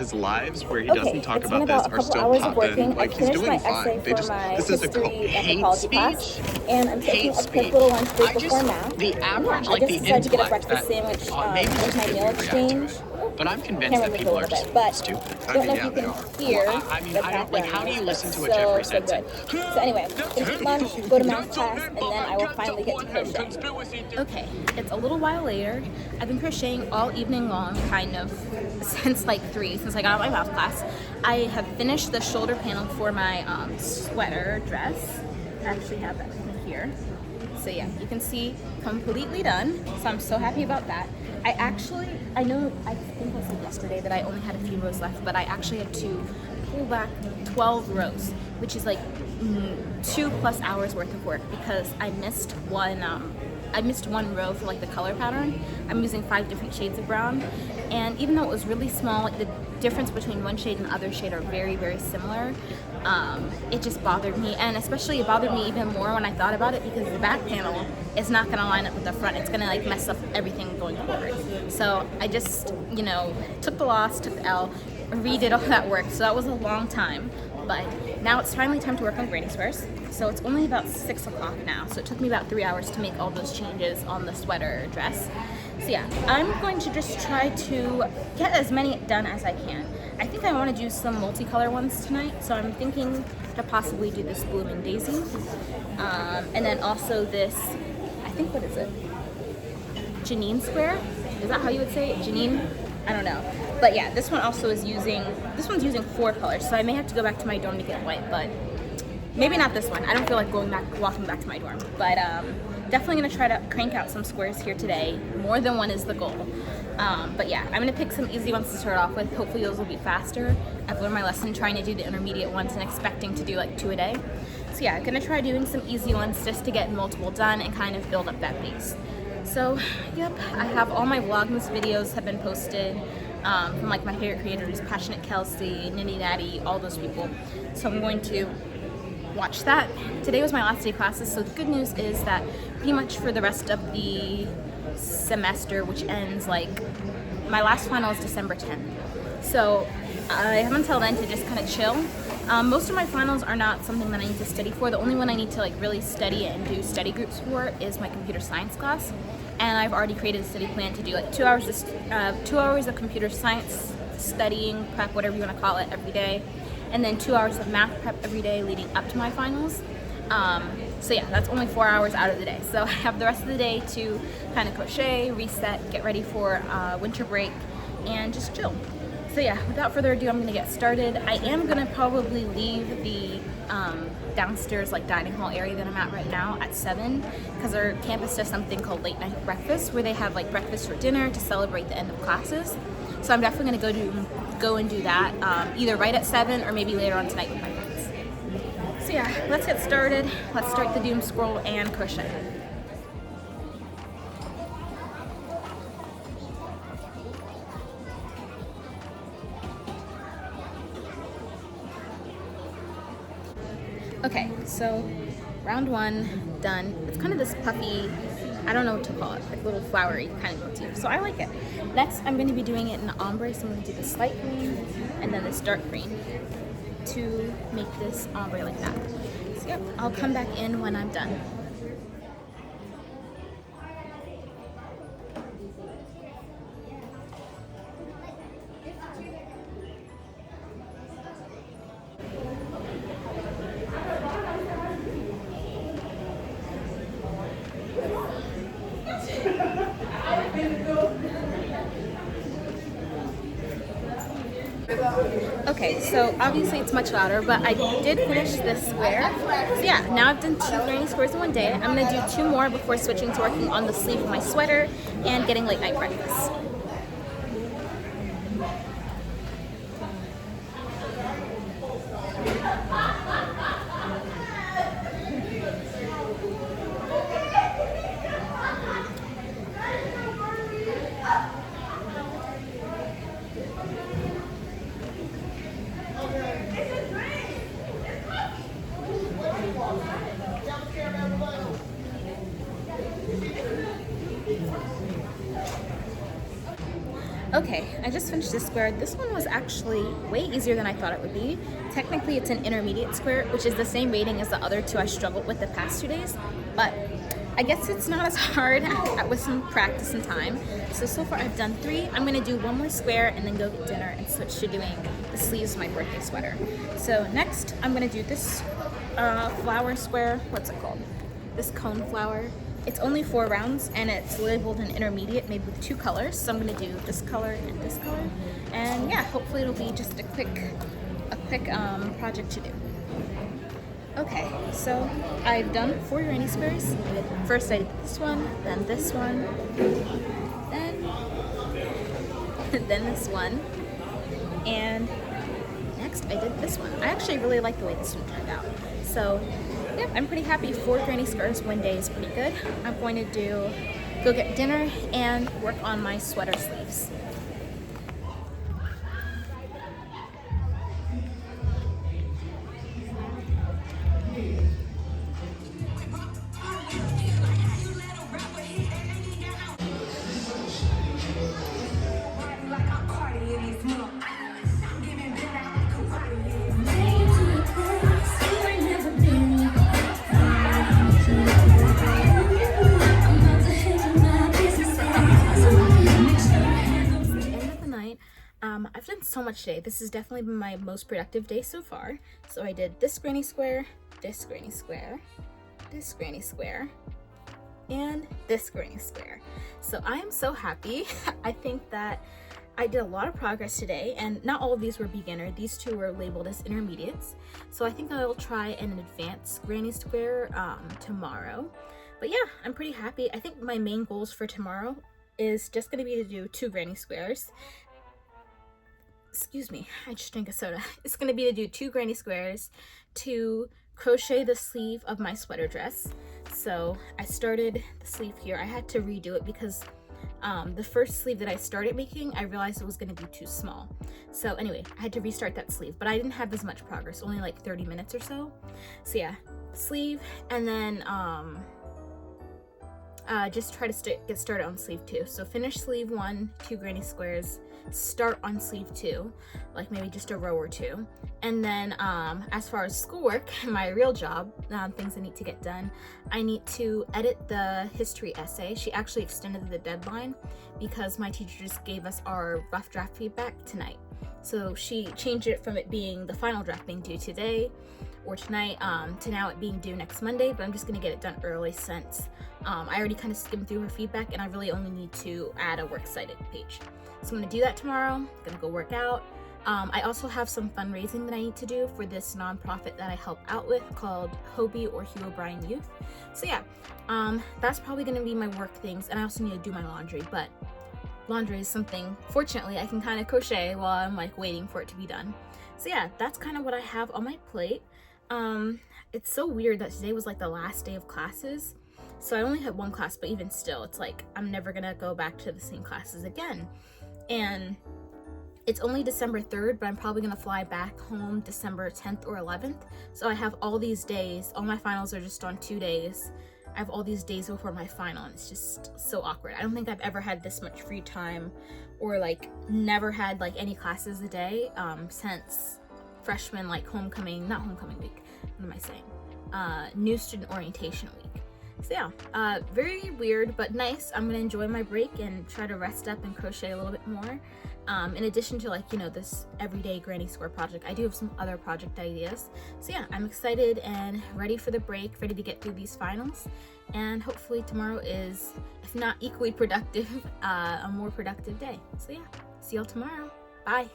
his lives where he Okay, doesn't talk it's about been this about a are couple still hours of popping. working. Like I he's finished my doing essay fine. They for just my this is a history hate anthropology speech. class, and I'm taking Hate a quick speech. little lunch break before math. The average, I like just the decided to get a intellect breakfast that sandwich maybe with just my because meal we react to exchange. it. But I'm convinced Camera that moved a people are little just bit, but stupid. I don't mean, know yeah, if you they can are. hear Well, I mean, the I don't like. background How do you noise. listen to a So Jeffrey good. Sensei? So anyway, finish eat lunch, go to math class, and then I will finally get to crochet. Okay, it's a little while later. I've been crocheting all evening long, kind of, since like 3, since I got out of my math class. I have finished the shoulder panel for my sweater dress. I actually have that right here. So yeah, you can see completely done. So I'm so happy about that. I know, I think I said yesterday that I only had a few rows left, but I actually had to pull back 12 rows, which is like 2+ hours worth of work because I missed one row for like the color pattern. I'm using 5 different shades of brown, and even though it was really small, the difference between one shade and the other shade are very, very similar. It just bothered me, and especially it bothered me even more when I thought about it because the back panel is not going to line up with the front. It's going to like mess up everything going forward. So I just, you know, took the loss, took the L, redid all that work. So that was a long time, but now it's finally time to work on grading squares. So it's only about 6 o'clock now. So it took me about 3 hours to make all those changes on the sweater dress. So yeah, I'm going to just try to get as many done as I can. I think I want to do some multicolor ones tonight. So I'm thinking to possibly do this Blooming Daisy. And then also this, I think, what is it? Janine square? Is that how you would say it? Janine? I don't know. But yeah, this one also is using 4 colors. So I may have to go back to my dorm to get white, but maybe not this one. I don't feel like walking back to my dorm. But definitely gonna try to crank out some squares here today. More than one is the goal. But yeah, I'm gonna pick some easy ones to start off with. Hopefully those will be faster. I've learned my lesson trying to do the intermediate ones and expecting to do like 2 a day. So yeah, I'm gonna try doing some easy ones just to get multiple done and kind of build up that base. So yep, I have all my Vlogmas videos have been posted from like my favorite creators, Passionate Kelsey, Nitty Natty, all those people. So I'm going to watch that. Today was my last day of classes, so the good news is that pretty much for the rest of the semester, which ends like, my last final is December 10th. So I have until then to just kind of chill. Most of my finals are not something that I need to study for. The only one I need to like really study and do study groups for is my computer science class. And I've already created a study plan to do like 2 hours of computer science studying, prep, whatever you want to call it, every day. And then 2 hours of math prep every day leading up to my finals. So yeah, that's only 4 hours out of the day. So I have the rest of the day to kind of crochet, reset, get ready for winter break, and just chill. So yeah, without further ado, I'm gonna get started. I am gonna probably leave the downstairs like dining hall area that I'm at right now at 7 because our campus does something called late night breakfast where they have like breakfast for dinner to celebrate the end of classes. So I'm definitely gonna go and do that either right at 7 or maybe later on tonight with my friends. So yeah, let's get started. Let's start the doom scroll and crochet. Okay, so round 1 done. It's kind of this puffy, I don't know what to call it, like little flowery kind of motif. So I like it. Next, I'm going to be doing it in the ombre. So I'm going to do this light green and then this dark green to make this ombre like that. So yep, I'll come back in when I'm done. Okay, so obviously it's much louder, but I did finish this square. So yeah, now I've done 2 granny squares in one day. I'm going to do 2 more before switching to working on the sleeve of my sweater and getting late night breakfast. Okay, I just finished this square. This one was actually way easier than I thought it would be. Technically, it's an intermediate square, which is the same rating as the other two I struggled with the past 2 days, but I guess it's not as hard with some practice and time. So far I've done 3. I'm gonna do 1 more square and then go get dinner and switch to doing the sleeves of my birthday sweater. So next, I'm gonna do this flower square. What's it called? This cone flower. It's only 4 rounds and it's labeled an intermediate made with 2 colors. So I'm gonna do this color and this color. And yeah, hopefully it'll be just a quick project to do. Okay, so I've done 4 granny squares. First I did this one, then this one, then this one, and next I did this one. I actually really like the way this one turned out. So yeah, I'm pretty happy. 4 granny squares one day is pretty good. I'm going to go get dinner and work on my sweater sleeves. I've done so much today. This has definitely been my most productive day so far. So I did this granny square, this granny square, this granny square, and this granny square. So I am so happy. I think that I did a lot of progress today, and not all of these were beginner. These 2 were labeled as intermediates. So I think I will try an advanced granny square tomorrow. But yeah, I'm pretty happy. I think my main goals for tomorrow is just going to be to do 2 granny squares. Excuse me, I just drank a soda. It's going to be to do 2 granny squares, to crochet the sleeve of my sweater dress. So I started the sleeve here. I had to redo it because the first sleeve that I started making, I realized it was going to be too small. So anyway, I had to restart that sleeve, but I didn't have as much progress, only like 30 minutes or so. So yeah, sleeve, and then just try to get started on sleeve 2. So finish sleeve 1, 2 granny squares, start on sleeve 2, like maybe just a row or 2. And then as far as schoolwork, my real job, things I need to get done, I need to edit the history essay. She actually extended the deadline because my teacher just gave us our rough draft feedback tonight. So she changed it from it being the final draft being due today or tonight to now it being due next Monday, but I'm just gonna get it done early since I already kind of skimmed through her feedback and I really only need to add a works cited page. So I'm gonna do that tomorrow. I'm gonna go work out. I also have some fundraising that I need to do for this nonprofit that I help out with called Hobie or Hugh O'Brien Youth. So yeah, that's probably gonna be my work things, and I also need to do my laundry, but laundry is something, fortunately, I can kind of crochet while I'm like waiting for it to be done. So yeah, that's kind of what I have on my plate. It's so weird that today was like the last day of classes. So I only had 1 class, but even still, it's like I'm never gonna go back to the same classes again. And it's only December 3rd, but I'm probably gonna fly back home December 10th or 11th. So I have all these days, all my finals are just on 2 days. I have all these days before my final, and it's just so awkward. I don't think I've ever had this much free time or like never had like any classes a day since freshman, like not homecoming week, what am I saying? New student orientation week. So yeah, very weird, but nice. I'm gonna enjoy my break and try to rest up and crochet a little bit more. In addition to like, this everyday granny square project, I do have some other project ideas. So yeah, I'm excited and ready for the break, ready to get through these finals. And hopefully tomorrow is, if not equally productive, a more productive day. So yeah, see y'all tomorrow. Bye.